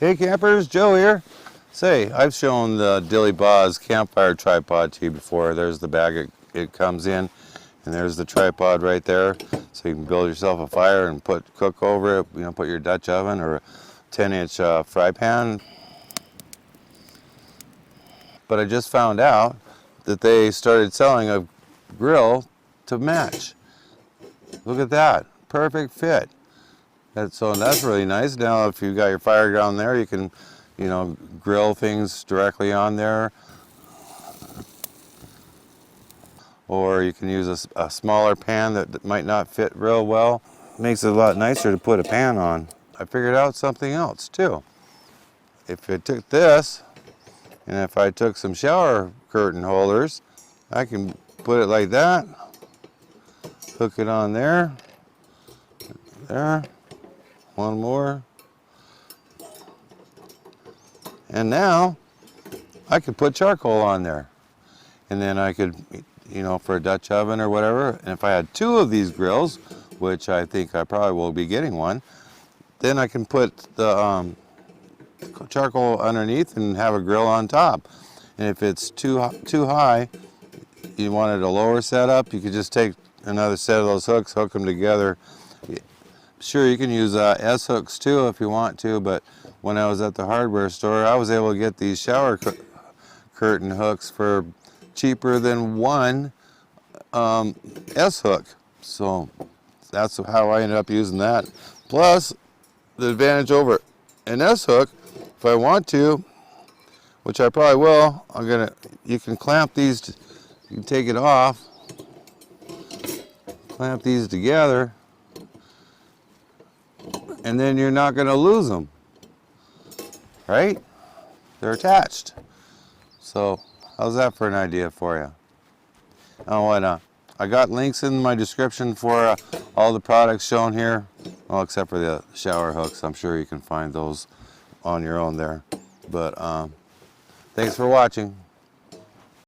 Hey campers, Joe here. Say, I've shown the Diliboz campfire tripod to you before. There's the bag it comes in, and there's the tripod right there. So you can build yourself a fire and cook over it. You know, put your Dutch oven or a 10-inch fry pan. But I just found out that they started selling a grill to match. Look at that, perfect fit. So that's really nice. Now if you've got your fire down there, you can, you know, grill things directly on there. Or you can use a smaller pan that might not fit real well. Makes it a lot nicer to put a pan on. I figured out something else too. If I took this, and if I took some shower curtain holders, I can put it like that, hook it on there, there. One more. And now I could put charcoal on there. And then I could, you know, for a Dutch oven or whatever. And if I had two of these grills, which I think I probably will be getting one, then I can put the charcoal underneath and have a grill on top. And if it's too high, you wanted a lower setup, you could just take another set of those hooks, hook them together. Sure, you can use S hooks too if you want to, but when I was at the hardware store, I was able to get these shower curtain hooks for cheaper than one S hook. So that's how I ended up using that. Plus, the advantage over an S hook, if I want to, which I probably will, you can clamp these, you can take it off, clamp these together, and then you're not going to lose them, right? They're attached. So how's that for an idea for you? Oh, and I got links in my description for all the products shown here, well, except for the shower hooks. I'm sure you can find those on your own there. But thanks for watching.